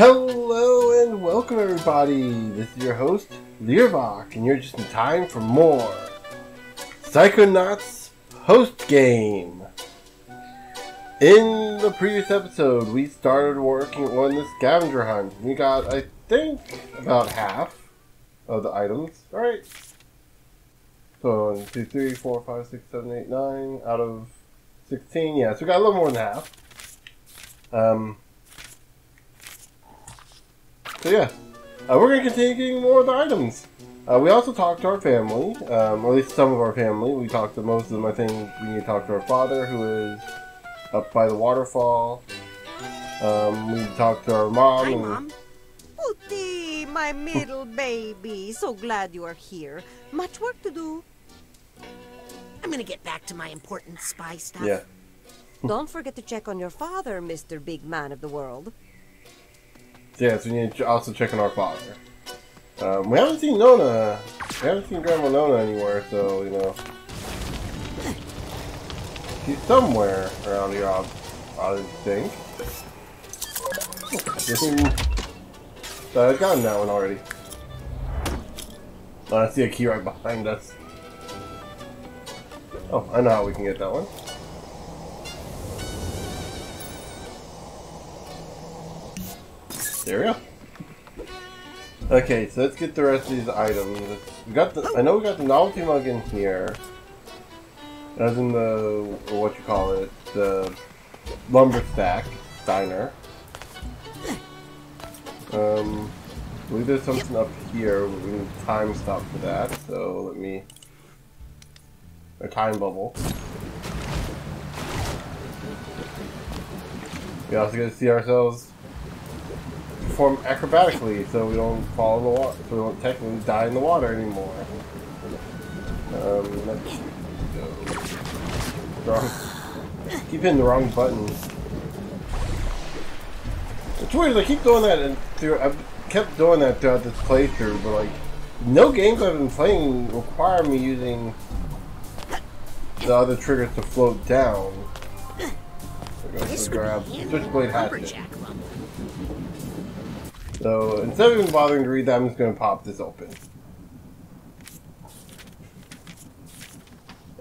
Hello and welcome everybody, this is your host, Learbach, and you're just in time for more Psychonauts post-game. In the previous episode, we started working on the scavenger hunt. We got, I think, about half of the items. Alright. So, 1, 2, 3, 4, 5, 6, 7, 8, 9 out of 16. Yeah, so we got a little more than half. So yeah, we're going to continue getting more of the items. We also talked to our family, or at least some of our family. We talked to most of them. I think we need to talk to our father, who is up by the waterfall. We talked to our mom. Hi, Mom. Uti, my middle baby. So glad you are here. Much work to do. I'm gonna get back to my important spy stuff. Yeah. Don't forget to check on your father, Mr. Big Man of the World. Yeah, so we need to also check on our father. We haven't seen Nona. We haven't seen Grandma Nona anywhere, so, you know. She's somewhere around here, I think. So I've gotten that one already. Oh, I see a key right behind us. Oh, I know how we can get that one. There we go. Okay, so let's get the rest of these items. We got the. I know we got the novelty mug in here. As in the what you call it, the lumber stack diner. I believe there's something up here. We need a time stop for that. So let me. A time bubble. We also get to see ourselves perform acrobatically, so we don't fall in the water, so we don't technically die in the water anymore. Let's go. Keep hitting the wrong button. It's weird. I keep doing that, and I've kept doing that throughout this playthrough. But like, no games I've been playing require me using the other triggers to float down. We're going to grab switchblade hatchet. So, instead of even bothering to read that, I'm just going to pop this open.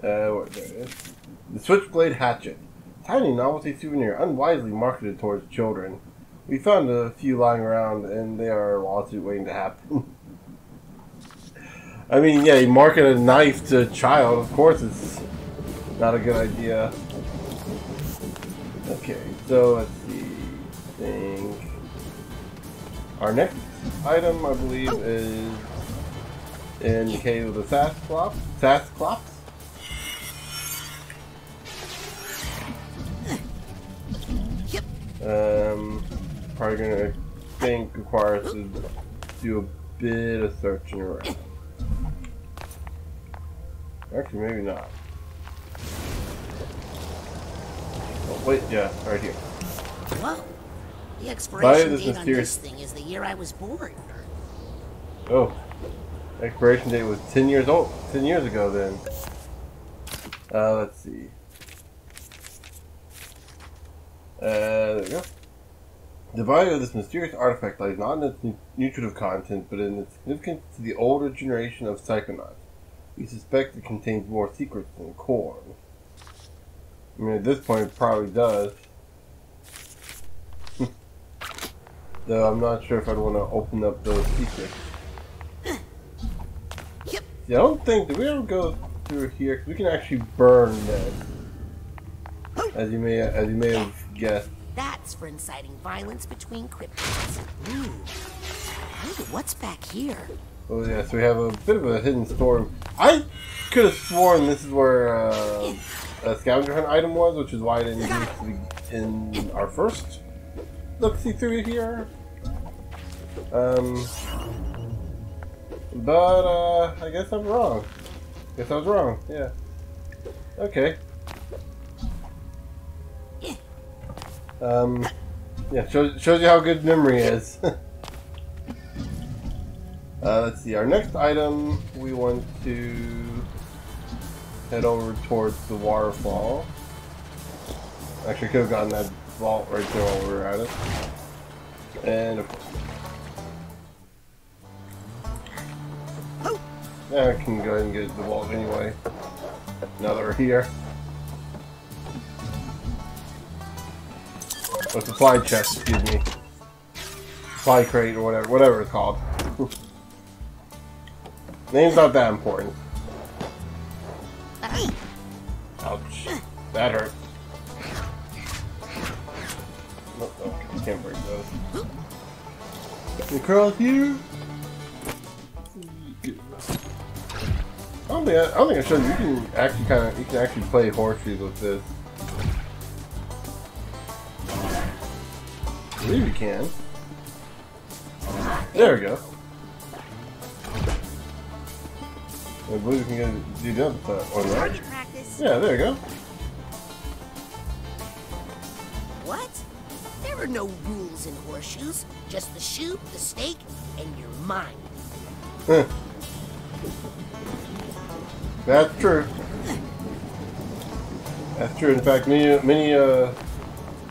There it is. The Switchblade Hatchet. Tiny novelty souvenir, unwisely marketed towards children. We found a few lying around, and they are a lawsuit waiting to happen. I mean, yeah, you market a knife to a child, of course it's not a good idea. Okay, so let's see. Our next item, I believe, is in the cave of the Sasclops. Probably gonna, I think, require us to do a bit of searching around. Actually, maybe not. Oh, wait, yeah, right here. Whoa. The expiration date on mysterious... this thing is the year I was born. Oh. Expiration date was 10 years old. 10 years ago then. Let's see. There we go. The value of this mysterious artifact lies not in its nutritive content, but in its significance to the older generation of Psychonauts. We suspect it contains more secrets than corn. I mean, at this point, it probably does. Though I'm not sure if I'd want to open up those secrets. Yeah, I don't think, did we ever go through here? 'Cause we can actually burn this. As you may have guessed. That's for inciting violence between cryptids. Ooh. I wonder what's back here. Oh yeah, so we have a bit of a hidden storm. I could have sworn this is where a scavenger hunt item was, which is why I didn't use it in our first look-see through here. But I guess I'm wrong. Guess I was wrong. Yeah. Okay. Yeah, shows you how good memory is. Let's see, our next item, we want to head over towards the waterfall. Actually, could have gotten that vault right there while we were at it. And of course. Yeah, I can go ahead and get the walls anyway. Now that we're here. Or supply chest, excuse me. Supply crate or whatever it's called. Name's not that important. Ouch. That hurt. Nope, I can't break those. The cross here? I don't think I showed you. You can actually play horseshoes with this. I believe you can. There we go. I believe you can do the other side. Or that. Yeah, there you go. What? There are no rules in horseshoes. Just the shoe, the stake, and your mind. That's true. That's true. In fact, many a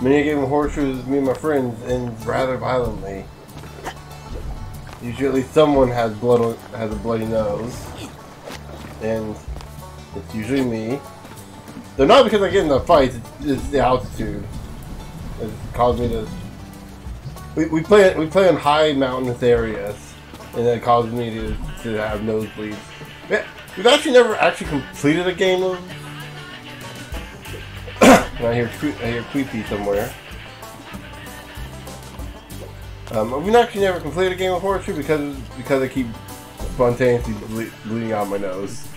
game of horseshoes, me and my friends, ends rather violently. Usually, at least someone has a bloody nose, and it's usually me. They're not because I get in the fights; it's the altitude. It's caused me to. We play in high mountainous areas, and it caused me to have nosebleeds. Yeah, we've actually never completed a game of. I hear Queepy somewhere. We've actually never completed a game of horseshoe because I keep spontaneously bleeding out my nose.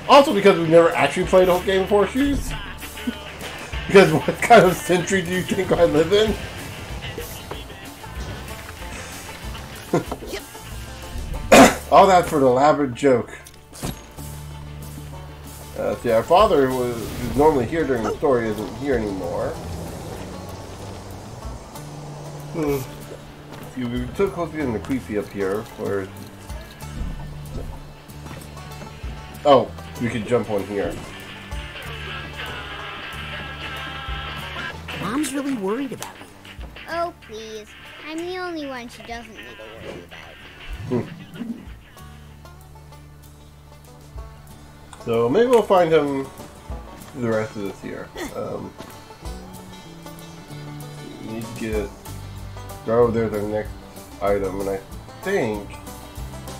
Also because we've never actually played a whole game of horseshoes. Because what kind of century do you think I live in? All that for an elaborate joke. See, our father, who's normally here during the story, isn't here anymore. See, we were so close to getting the creepy up here, where... Oh, we could jump on here. Mom's really worried about you. Oh, please. I'm the only one she doesn't need to worry about. So maybe we'll find him through the rest of this year. We need to get... Oh, there's our next item, and I think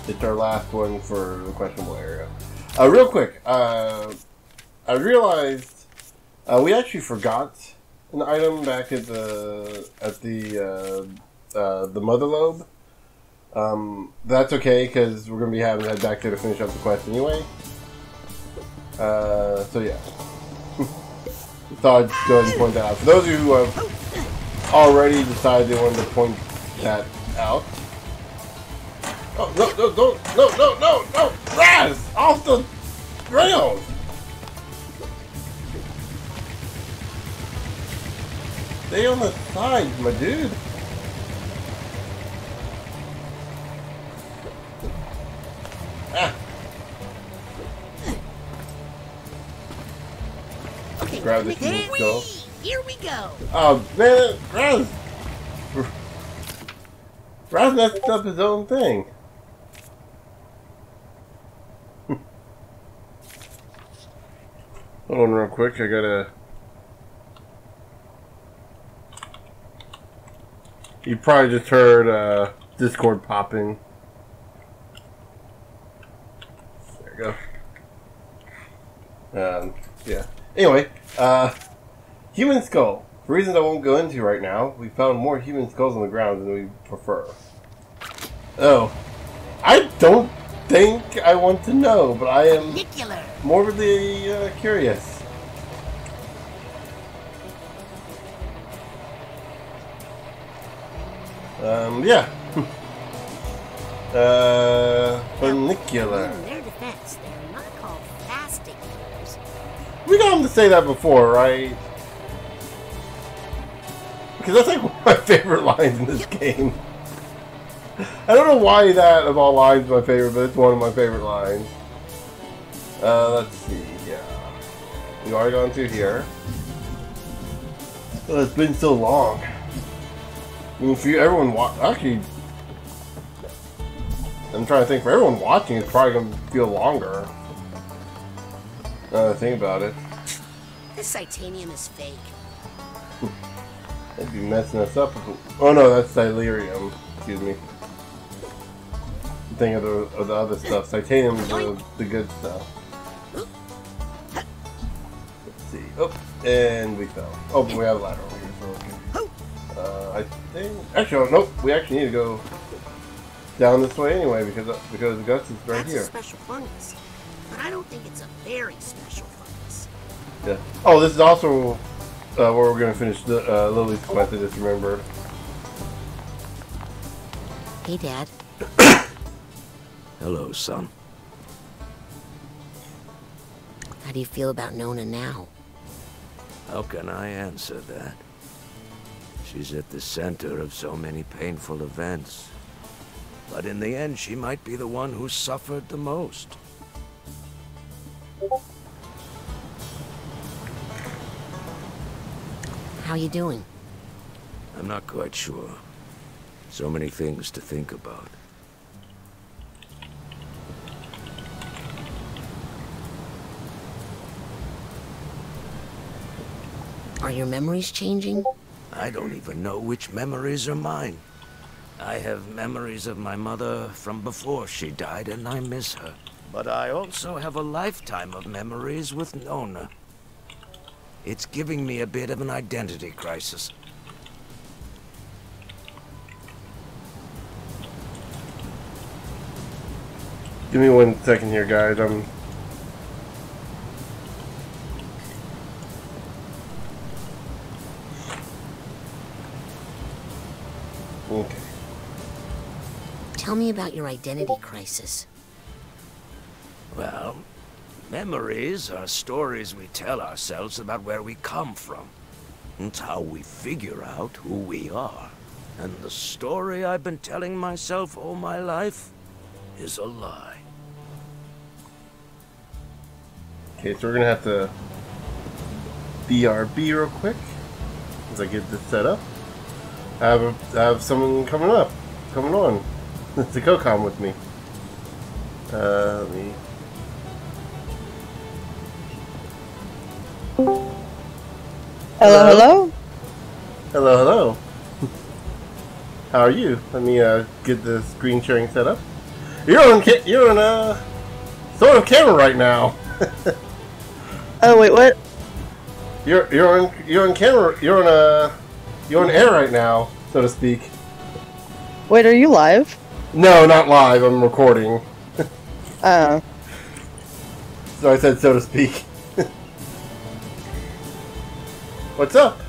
it's our last one for the questionable area. Real quick, I realized we actually forgot an item back at the mother lobe. That's okay because we're gonna be having that back there to finish up the quest anyway. So yeah, thought I'd go ahead and point that out. For those of you who have already decided they wanted to point that out. Oh no! Raz! Off the rails! Stay on the side, my dude. Ah. Okay, Grab the human skull. Here we go. Oh man, Raz messed up his own thing. Hold on real quick, I gotta... You probably just heard Discord popping. There you go. Yeah. Anyway, human skull. For reasons I won't go into right now, we found more human skulls on the ground than we prefer. Oh. I don't think I want to know, but I am morbidly curious. Yeah. Funicular. In their defense, they're not called fasciculars. We got him to say that before, right? Because that's like one of my favorite lines in this game. I don't know why that, of all lines, is my favorite, but it's one of my favorite lines. Let's see, yeah. We've already gone through here. Oh, it's been so long. I mean, for everyone actually, I'm trying to think. For everyone watching, it's probably gonna feel longer. Think about it. This titanium is fake. They'd be messing us up. Oh no, that's Silerium. Excuse me. Think of the other stuff. Titanium is the good stuff. Let's see. Oh, and we fell. Oh, but we have a ladder over here, so okay. I think. Actually, nope. We actually need to go down this way anyway because the guts is right That's here. a special fungus, but I don't think it's a very special fungus. Yeah. Oh, this is also where we're gonna finish the Lily's quest. I just remembered. Hey, Dad. Hello, son. How do you feel about Nona now? How can I answer that? She's at the center of so many painful events. But in the end, she might be the one who suffered the most. How you doing? I'm not quite sure. So many things to think about. Are your memories changing? I don't even know which memories are mine. I have memories of my mother from before she died, and I miss her. But I also have a lifetime of memories with Nona. It's giving me a bit of an identity crisis. Give me 1 second here, guys. Okay. Tell me about your identity crisis. Well, memories are stories we tell ourselves about where we come from. It's how we figure out who we are. And the story I've been telling myself all my life is a lie. Okay, so we're gonna have to BRB real quick as I get this set up. I have someone coming on to co-com with me. Let me. Hello. Hello. How are you? Let me get the screen sharing set up. You're on sort of camera right now. Oh wait, what? You're on camera. You're on air right now, so to speak. Wait, are you live? No, not live. I'm recording. Oh. So I said, so to speak. What's up?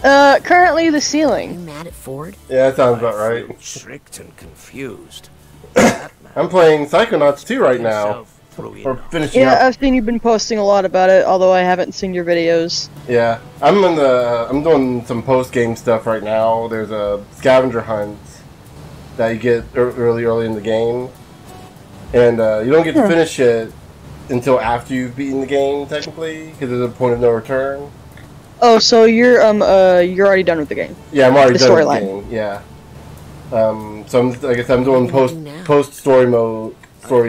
Currently the You ceiling. mad at Ford? Yeah, that sounds about I right. feel tricked and confused. I'm playing Psychonauts 2 right now. Or finishing Yeah, up. I've seen you've been posting a lot about it, although I haven't seen your videos. Yeah, I'm doing some post game stuff right now. There's a scavenger hunt that you get early in the game, and you don't get to finish it until after you've beaten the game, technically, because there's a point of no return. Oh, so you're already done with the game. Yeah, I'm already The done with the storyline. game. Yeah. So I guess I'm doing What do you do now? post story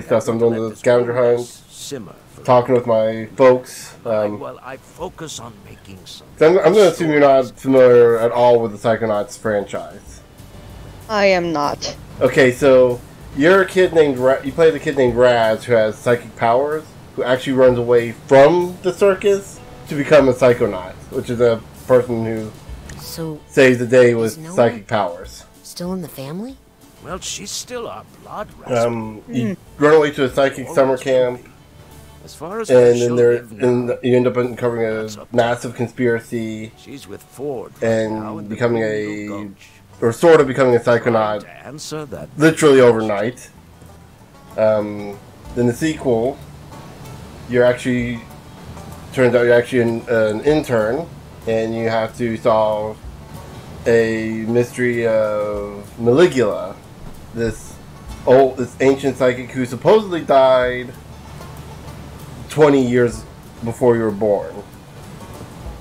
stuff. So I'm doing the scavenger hunt, Simmer for talking with my folks. well, I focus on making some. So I'm going to assume you're not familiar at all with the Psychonauts franchise. I am not. Okay, so you're a kid named you play the kid named Raz who has psychic powers, who actually runs away from the circus to become a Psychonaut, which is a person who So, saves the day with Is no psychic powers. still in the family? Well, she's still our blood rascal. You run away to a psychic summer camp, As far as and she'll then live now, you end up uncovering a massive conspiracy, she's with Ford and now in the becoming Blue a- Gulch. or sort of becoming a Trying Psychonaut, to answer that. literally overnight. Then the sequel, turns out you're actually an intern, and you have to solve a mystery of Maligula, this ancient psychic who supposedly died 20 years before you were born.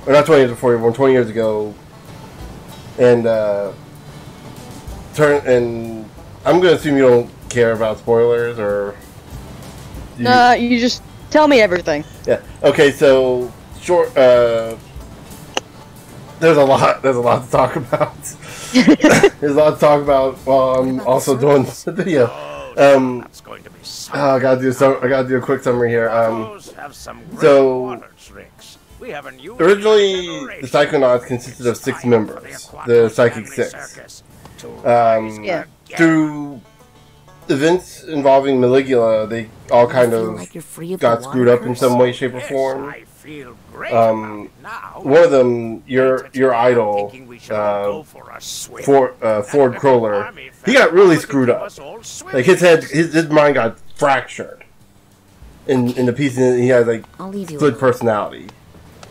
Or not 20 years before you were born, 20 years ago, And and I'm gonna assume you don't care about spoilers, or You just tell me everything. yeah. Okay, so short. There's a lot to talk about. There's a lot to talk about while I'm also doing the video. That's going to be I gotta do a quick summary here. have some great so water tricks. We haven't used originally in the generations. Psychonauts consisted of 6 Time members, for the Aquatic Psychic Family 6. Circus to Yeah. rise again. Through events involving Maligula, they all kind Feel of like you're free of got the screwed water up in curse? some way, shape, or Yes, form. I feel great Um, about it now. One of them, your Thinking idol, we should all go for a swim. Ford That Cruller, army he got fella really wanted to screwed keep up. us all swimming. Like his mind got fractured in the pieces. He had like I'll leave you split alone. personality,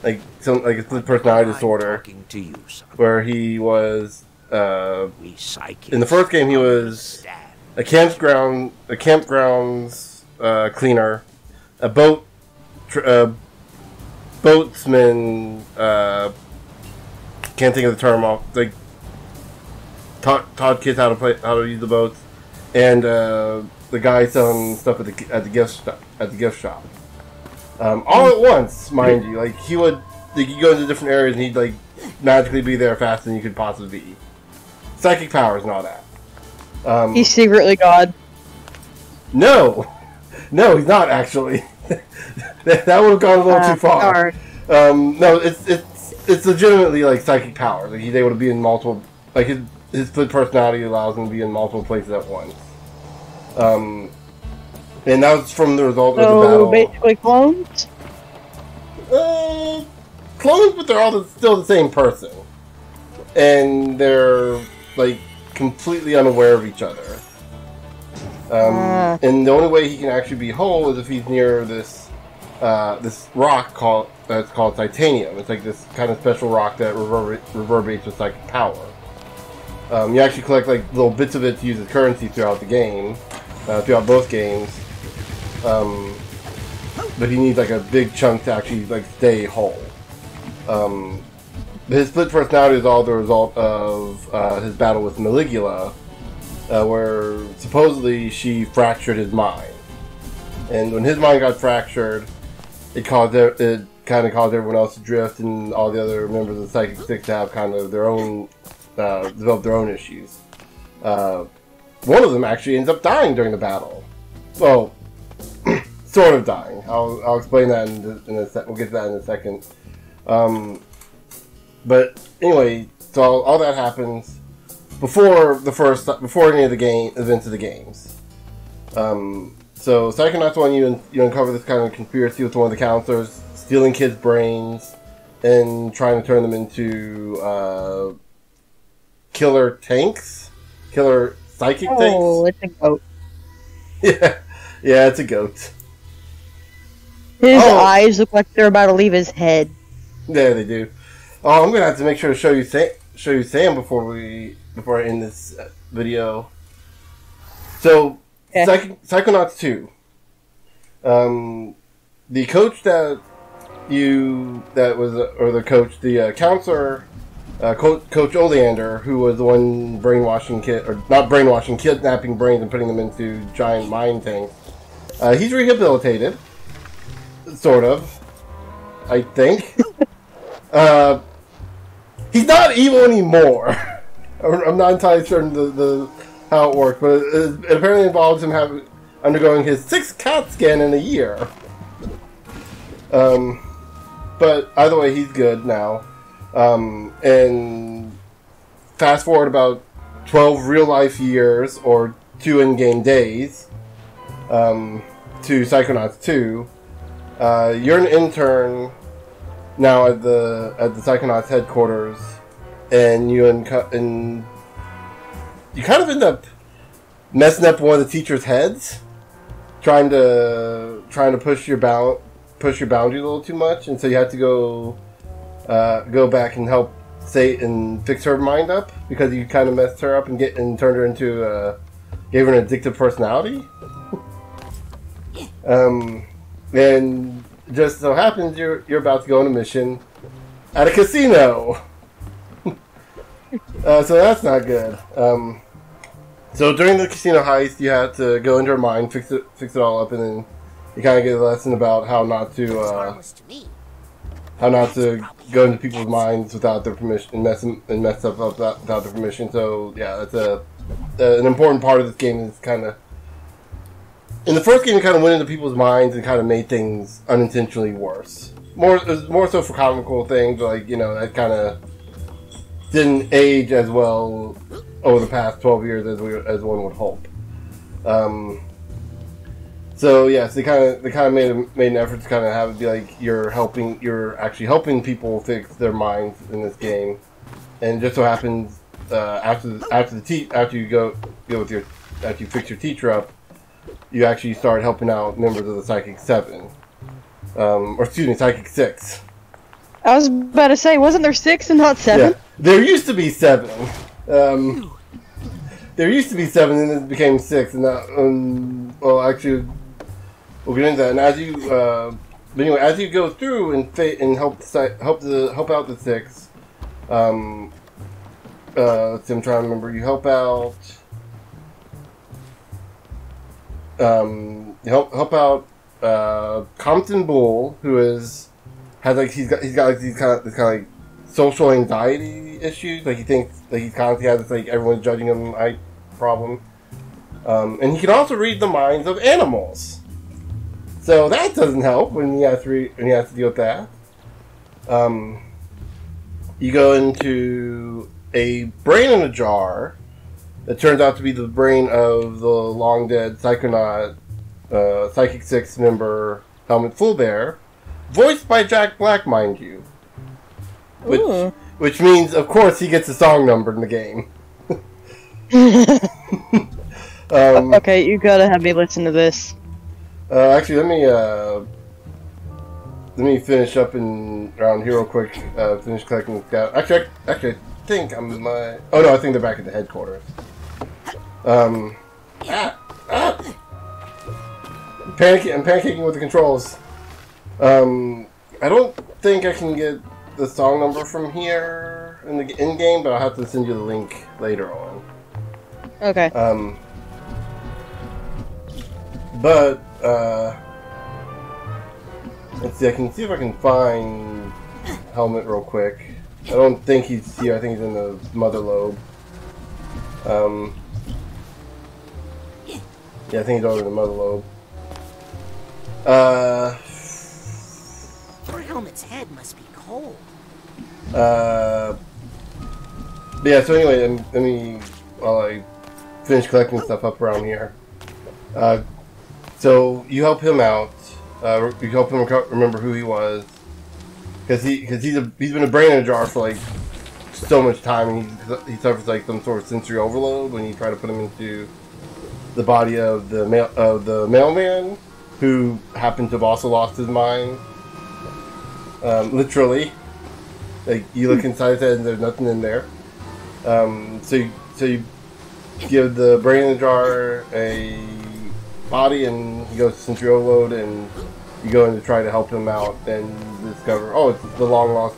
like a split personality I'm disorder, talking to you, son. where he was We psychics in the first game he was understand. a campgrounds cleaner, a boatsman. Can't think of the term off. Like taught kids how to use the boats, and the guy selling stuff at the gift shop. All at once, mind you. Like he'd go into different areas and he'd like magically be there faster than you could possibly be. Psychic powers and all that. He's secretly God. No, he's not actually. that would have gone a little too far. Darn. No, it's legitimately like psychic powers. Like he's able to be in multiple. Like his split personality allows him to be in multiple places at once. And that was from the result of the So battle. basically clones? Clones, but they're all still the same person, and they're like completely unaware of each other. And the only way he can actually be whole is if he's near this rock that's called titanium. It's like this kind of special rock that reverberates with psychic power. You actually collect like little bits of it to use as currency throughout the game, throughout both games. But he needs like a big chunk to actually like stay whole. His split personality is all the result of his battle with Maligula, where supposedly she fractured his mind. And when his mind got fractured, it kind of caused everyone else to drift, and all the other members of the Psychic Six to have kind of their own, develop their own issues. One of them actually ends up dying during the battle. Well, sort of dying. I'll explain that in a sec. We'll get to that in a second. But anyway, so all that happens before any of the events of the games. So Psychonauts 1, you uncover this kind of conspiracy with one of the counselors, stealing kids' brains and trying to turn them into killer psychic tanks. Oh, it's a goat. Yeah, it's a goat. His eyes look like they're about to leave his head. Yeah, they do. Oh, I'm gonna have to make sure to show you Sam before I end this video. So, Yeah. Psychonauts 2. The coach the counselor, Coach Oleander, who was the one kidnapping brains and putting them into giant mind tanks. He's rehabilitated, sort of, I think. He's not evil anymore. I'm not entirely certain the how it works, but it apparently involves him undergoing his 6th CAT scan in a year. But either way, he's good now. And fast forward about 12 real life years, or 2 in-game days, to Psychonauts 2. You're an intern now at the Psychonauts headquarters, and you kind of end up messing up one of the teachers' heads, trying to push your boundary a little too much, and so you have to go back and help fix her mind up, because you kind of messed her up and turned her into gave her an addictive personality. And just so happens you're about to go on a mission at a casino. So that's not good. So during the casino heist, you have to go into her mind, fix it all up, and then you kind of get a lesson about how not to go into people's minds without their permission and mess stuff up without their permission. So yeah, that's an important part of this game. Is kind of in the first game, you kind of went into people's minds and kind of made things unintentionally worse. More so for comical things, like that kind of didn't age as well over the past 12 years as one would hope. So yes, they kind of made an effort to kind of have it be like you're actually helping people fix their minds in this game, and it just so happens after you fix your teacher up, you actually start helping out members of the Psychic 7, or excuse me, Psychic 6. I was about to say, wasn't there 6 and not 7? Yeah, there used to be 7. There used to be 7, and it became 6, and that, well, actually, we'll get into that. And as you go through and help out the 6, let's see, I'm trying to remember. You help out, Compton Bull, who has these kind of like social anxiety issues. Like he thinks like he constantly has this like everyone's judging him problem. And he can also read the minds of animals. So that doesn't help when he has to deal with that. You go into a brain in a jar that turns out to be the brain of the long dead Psychonaut, Psychic 6 member Helmut Fullbear, voiced by Jack Black, mind you. Which means, of course, he gets a song number in the game. Okay, you gotta have me listen to this. Actually, let me finish up around here real quick. Finish collecting the scout. Actually, I think I think they're back at the headquarters. I'm panicking with the controls. I don't think I can get the song number from here in the in-game, but I'll have to send you the link later on. Okay. But let's see. I can see if I can find Helmet real quick. I don't think he's here. I think he's in the mother lobe. Yeah, I think he's over in the mother lobe. Poor Helmet's head must be cold. But yeah, so anyway, let me, while I finish collecting stuff up around here. So you help him out. You help him remember who he was, because he's been a brain in a jar for like so much time, and he suffers like some sort of sensory overload when you try to put him into the body of the mailman, who happened to have also lost his mind. Literally, like you look inside his head and there's nothing in there. So you give the brain in the jar a body, and he goes to sensory overload, and you go in to try to help him out, and discover, oh, it's the long lost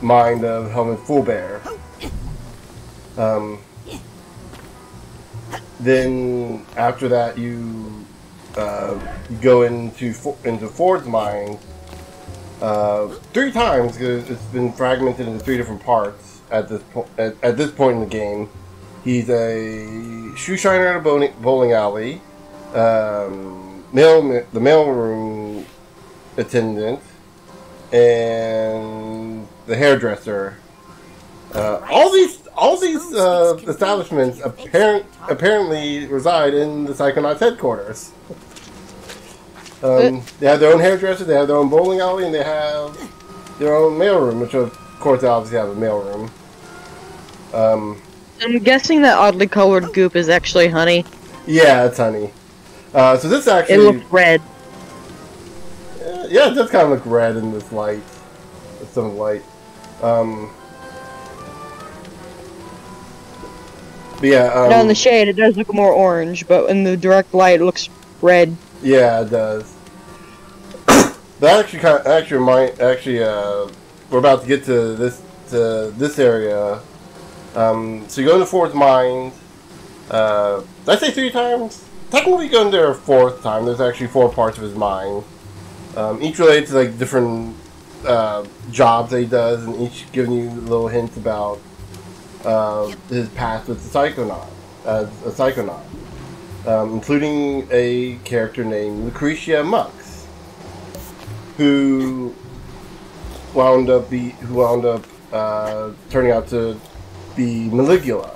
mind of Helmut Fullbear. Then after that, you go into Ford's mind 3 times, because it's been fragmented into 3 different parts at this point in the game. He's a shoe shiner at a bowling alley, the mailroom attendant, and the hairdresser. All these establishments apparently reside in the Psychonauts headquarters. They have their own hairdresser, they have their own bowling alley, and they have their own mailroom, which of course they obviously have a mailroom. I'm guessing that oddly colored goop is actually honey. Yeah, it's honey. So this actually... It looks red. Yeah, it does kind of look red in this light. With some light. But yeah, now in the shade it does look more orange, but in the direct light it looks red. Yeah, it does. That we're about to get to this area So you go into Ford's mind. Did I say 3 times? Technically, you go into there a 4th time. There's actually 4 parts of his mind. Each related to like different jobs that he does, and each giving you little hints about his past with the Psychonaut, as a Psychonaut, including a character named Lucretia Mux, who wound up turning out to be Maligula.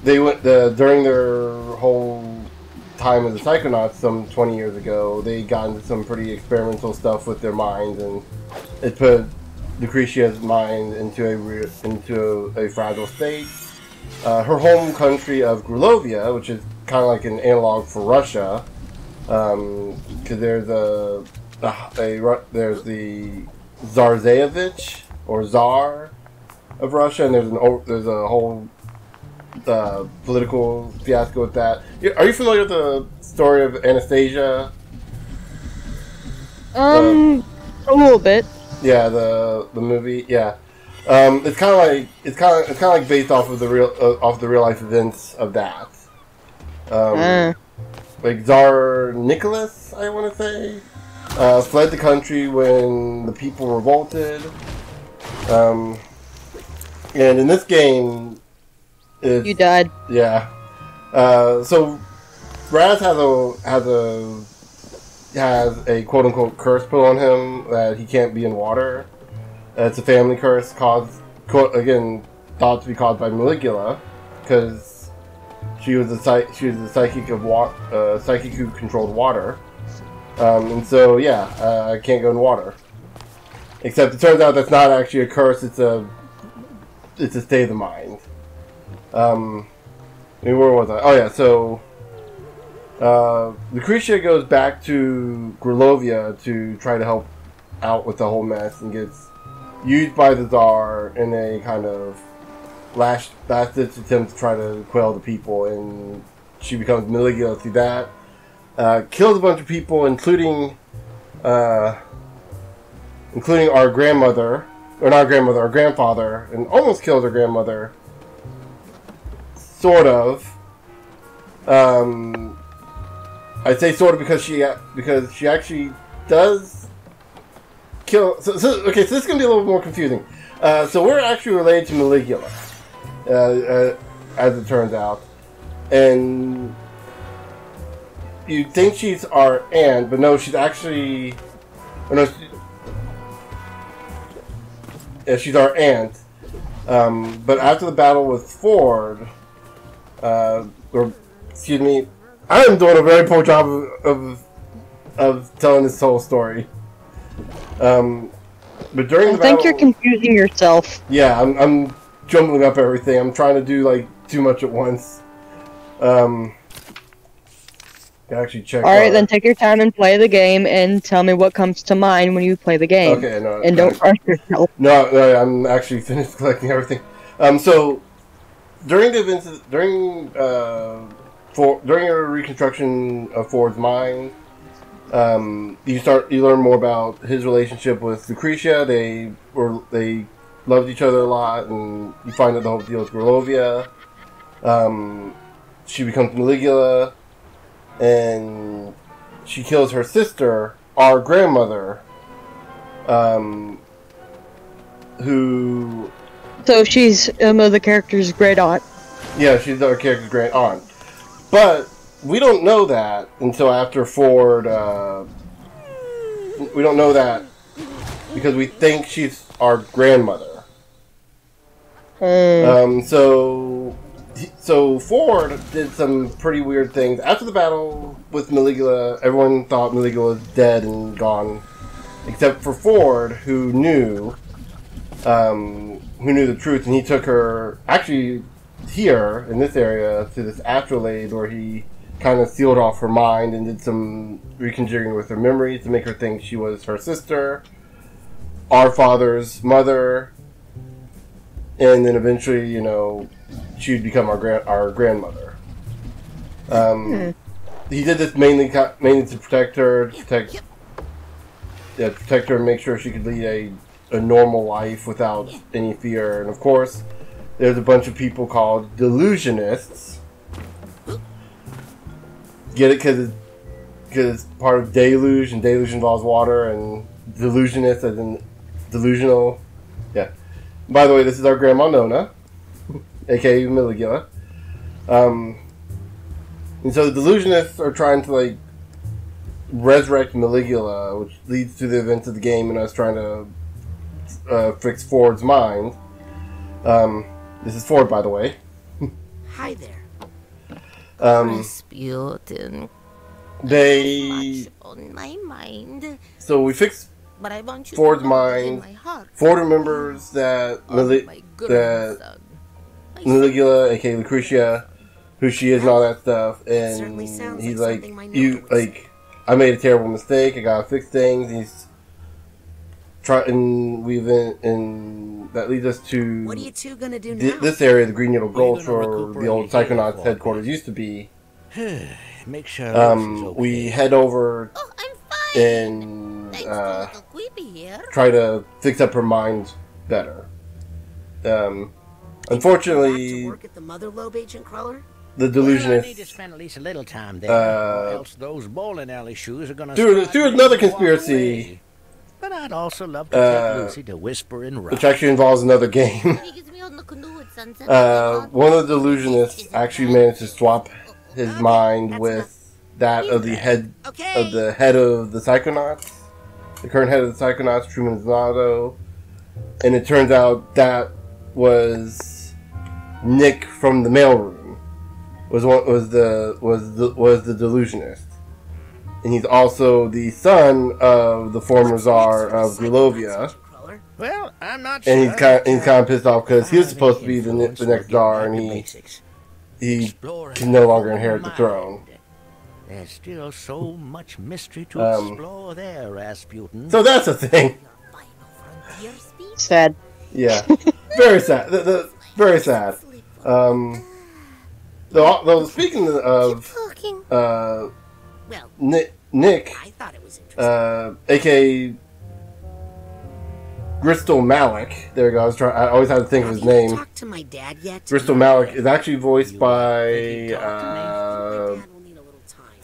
They went during their whole time as the Psychonauts, some 20 years ago. They got into some pretty experimental stuff with their minds, and it put Lucretia's mind into a fragile state. Her home country of Grulovia, which is kind of like an analog for Russia, because there's there's the Tsarevich or Tsar of Russia, and there's a whole political fiasco with that. Are you familiar with the story of Anastasia? A little bit. Yeah, the movie. Yeah, it's kind of like based off of the real life events of that. Like Tsar Nicholas, I want to say, fled the country when the people revolted. And in this game, You died. Yeah. So Raz has a quote unquote curse put on him that he can't be in water. It's a family curse thought to be caused by Maligula, because she was a psychic who controlled water. And so I can't go in water. Except it turns out that's not actually a curse. It's a state of the mind. Where was I? Oh yeah, so Lucretia goes back to Grulovia to try to help out with the whole mess, and gets used by the Tsar in a kind of last-ditch attempt to try to quell the people, and she becomes Maligula through that. Kills a bunch of people, including our grandmother, or not our grandmother, our grandfather, and almost kills our grandmother. Sort of. I say sort of because she actually does kill. So this is gonna be a little more confusing. So we're actually related to Maligula, as it turns out, and you think she's our aunt, but no, she's actually, she's our aunt. But after the battle with Ford. Excuse me, I am doing a very poor job of telling this whole story. But during the battle, I think you're confusing yourself. Yeah, I'm jumbling up everything. I'm trying to do like too much at once. Actually check. All right, then take your time and play the game, and tell me what comes to mind when you play the game. Okay, no, and don't rush yourself. No, I'm actually finished collecting everything. So. During the events, during a reconstruction of Ford's mind, you learn more about his relationship with Lucretia. They loved each other a lot, and you find out the whole deal with Grulovia. She becomes Maligula, and she kills her sister, our grandmother, who. So she's the character's great aunt. Yeah, she's our character's great aunt. But we don't know that until after Ford. We don't know that because we think she's our grandmother. So Ford did some pretty weird things. After the battle with Maligula, everyone thought Maligula was dead and gone. Except for Ford, who knew the truth, and he took her, actually, here, in this area, to this astrolabe where he kind of sealed off her mind and did some reconjuring with her memories to make her think she was her sister, our father's mother, and then eventually, she'd become our grandmother. He did this mainly to protect her, protect her and make sure she could lead a normal life without any fear. And of course, there's a bunch of people called delusionists. Get it? Because it's part of deluge, and deluge involves water, and delusionist as in delusional. Yeah. By the way, this is our grandma Nona, aka Miligula. And so the delusionists are trying to like resurrect Maligula, which leads to the events of the game and us trying to fix Ford's mind. This is Ford, by the way. Hi there. Rasputin. They... On my mind. So we fixed But I want you Ford's to know that in mind. my heart. Ford remembers that My good that son. Maligula, aka Lucretia, who she is and all that stuff, certainly and sounds he's like like, something my you neighbor would like, I made a terrible mistake. I gotta fix things. He's trying, and that leads us to What are you two gonna do now? this area, the Green Needle We're Gulch, gonna where recuperate the old here Psychonauts for headquarters used to be. Make sure Lucy's okay. We head over Oh, I'm fine. and Thanks to a little creepy here. try to fix up her mind better. Back to Unfortunately, work at the Mother Lobe, Agent Cruller? the Well, I need to delusionists spend at least a little time there, or else those bowling alley shoes are gonna through strike another me and walk conspiracy, away. But I'd also love to take Lucy to Whisper in Rock. which actually involves another game. One of the delusionists actually managed to swap his mind with that of the head of the Psychonauts, the current head of the Psychonauts, Truman Zanotto, and it turns out that was Nick from the mailroom. Was the delusionist, and he's also the son of the former czar of Grulovia. Well, I'm not sure. And he's kind of pissed off because he was supposed to be the next czar, and he can no longer inherit the throne. There's still so much mystery to explore there, Rasputin. So that's a thing. Sad. Yeah, very sad. Very sad. Though speaking of Nick, I thought it was interesting. aka Bristol Malik. There we go. I always had to think of his name. Talked to my dad yet? Bristol Malik is actually voiced by My dad will need a little time.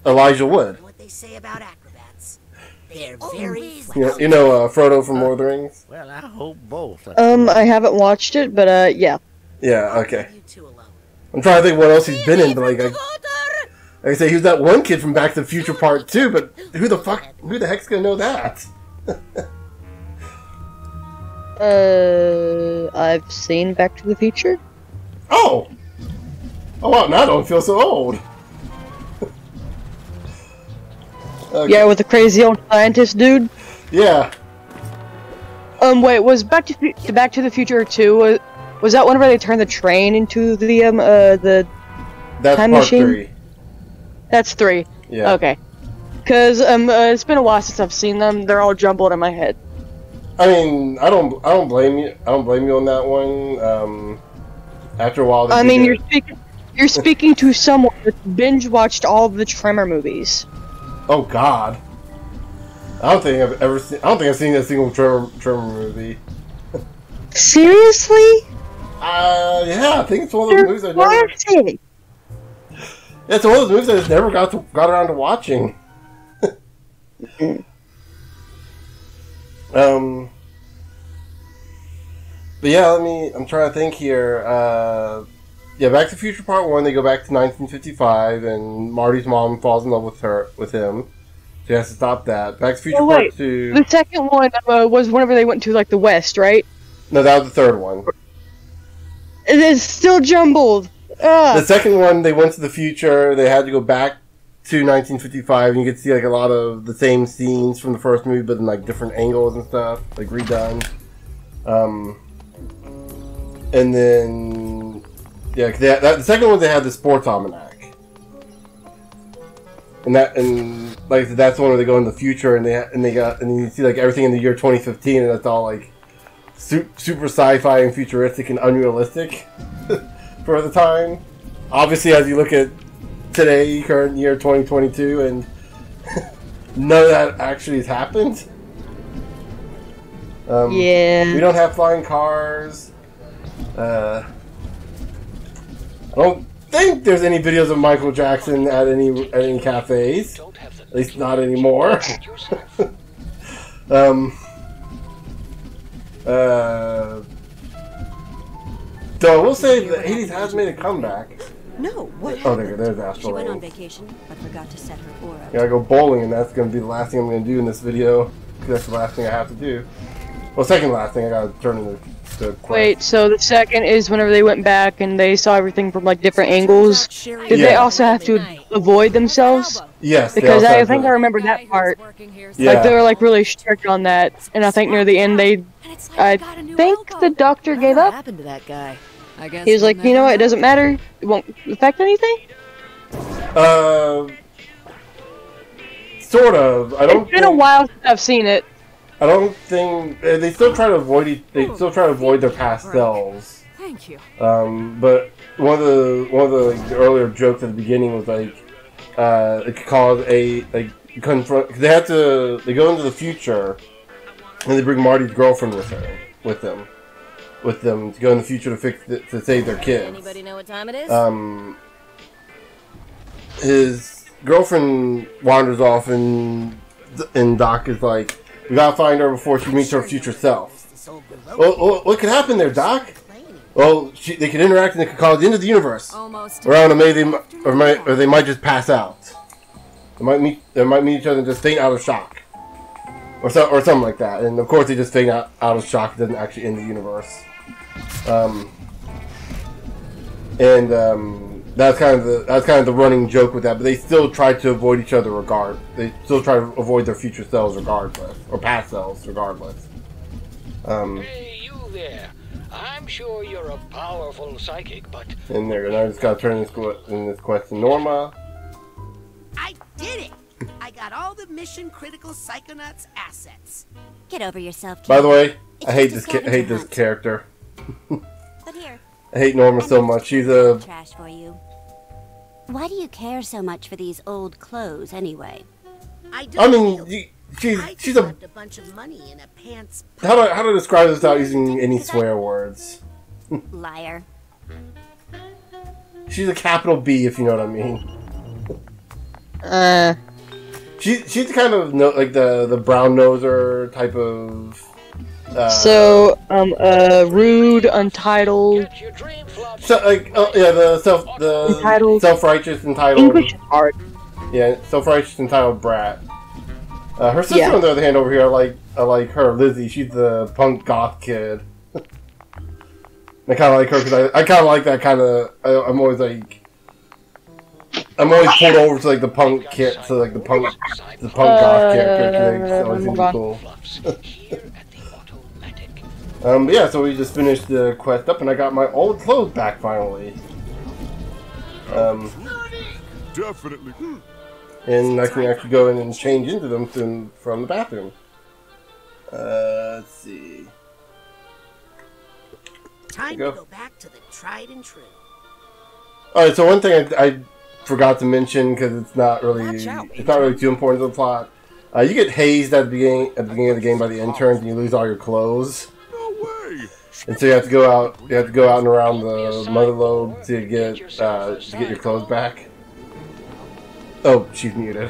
Elijah Wood. What they say about acrobats? They're very You know Frodo from Lord of the Rings. Well, I hope both. I haven't watched it, but yeah. Yeah. Okay. You two alone. I'm trying to think what else he's been in, but like I say, he was that one kid from Back to the Future Part 2, but who the heck's gonna know that? I've seen Back to the Future. Oh wow, now I don't feel so old. Okay. Yeah, with the crazy old scientist dude. Yeah. Wait, was Back to the Future 2, was that one where they turned the train into the That's time part machine? 3. That's 3. Yeah. Okay. Cause it's been a while since I've seen them. They're all jumbled in my head. I mean, I don't blame you. I don't blame you on that one. After a while, I mean, you're speaking to someone that binge watched all of the Tremor movies. Oh God. I don't think I've seen a single Tremor movie. Seriously? Yeah, I think it's one of those movies I never. Classic. It's one of those movies I just never got around to watching. But yeah, I'm trying to think here. Yeah, Back to the Future Part 1, they go back to 1955, and Marty's mom falls in love with him. She has to stop that. Back to the Future Part 2... The second one was whenever they went to, like, the West, right? No, that was the third one. It is still jumbled. Ugh. The second one, they went to the future, they had to go back to 1955, and you could see, like, a lot of the same scenes from the first movie, but in, like, different angles and stuff, like, redone. And then... Yeah, the second one, they had the sports almanac. And like I said, that's the one where they go in the future, and you see, like, everything in the year 2015, and that's all, like, super sci-fi and futuristic and unrealistic for the time. Obviously, as you look at today, current year 2022, and none of that actually has happened. Yeah. We don't have flying cars. I don't think there's any videos of Michael Jackson at any cafes. At least not anymore. So we'll say the 80s has made a comeback. No, what Oh, happened? there's Astral She went on Rings. vacation, but forgot to set her aura. Gotta go bowling, and that's gonna be the last thing I'm gonna do in this video. Because that's the last thing I have to do. Well, second last thing I gotta turn into the quest. Wait, so the second is whenever they went back and they saw everything from like different angles. Did they Yeah. also have to avoid themselves? Yes, they Because also I have think to- I remember that part. Yeah. Like they were like really strict on that, and I think near the end I think the doctor gave What up. happened to that guy? I guess He was like, you know what, it doesn't matter, it won't affect anything. Sort of. I don't. It's been a while since I've seen it. I don't think they still try to avoid. They still try to avoid their past selves. Thank you. But one of the earlier jokes at the beginning was like, it could cause confront. They go into the future, and they bring Marty's girlfriend with them to go in the future to save their kids. Anybody know what time it is? His girlfriend wanders off, and Doc is like, "We gotta find her before she meets her future self." Well, what could happen there, Doc? Well, they could interact and they could cause the end of the universe. Almost. Around or they might just pass out. They might meet each other and just faint out of shock, or something like that. And of course, they just faint out of shock. It doesn't actually end the universe. That's kind of the running joke with that. But they still try to avoid each other They still try to avoid their future selves regardless, or past selves regardless. Hey, you there. I'm sure you're a powerful psychic, but... And there, and I just gotta turn this quest to Norma. I did it! I got all the mission-critical Psychonauts assets. Get over yourself, By the way, It's I hate just this a scavenger hunt. character. But here, I hate Norma so much. She's a trash for you. Why do you care so much for these old clothes, anyway? I I don't mean, feel- she's a. grabbed a bunch of money in a pants. How do I describe this without using any swear words? Liar. She's a capital B, if you know what I mean. She's kind of like the brown noser type of. Rude, untitled. Get your dream flop. So, like, yeah, the Entitled. self-righteous, entitled. English is hard. Yeah, self-righteous, entitled brat. Her sister, Yeah. on the other hand, over here, I like her, Lizzie. She's the punk goth kid. I kind of like her because I kind of like that kind of. I'm always pulled over to like the punk kid, so like the punk goth character. They always seem to be cool. But yeah, so we just finished the quest up, and I got my old clothes back finally. Definitely. And I can actually go in and change into them from the bathroom. Let's see. Time Go. to go back to the tried and true. Alright, so one thing I forgot to mention because it's not really too important to the plot. You get hazed at the beginning of the game by the interns, and you lose all your clothes. No way. And so you have to go out. You have to go out and around the mother lobe to get your clothes back. Oh, she's muted.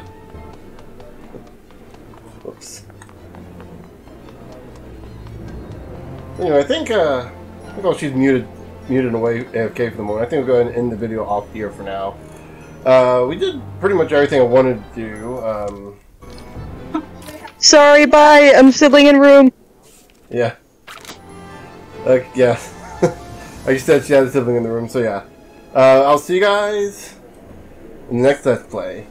Whoops. Anyway, I think she's muted away AFK for the moment. I think we'll go ahead and end the video off here for now. We did pretty much everything I wanted to do. Sorry, bye. I'm sibling in room. Yeah. Yeah. Like you said, she had a sibling in the room, so yeah. I'll see you guys in the next Let's Play.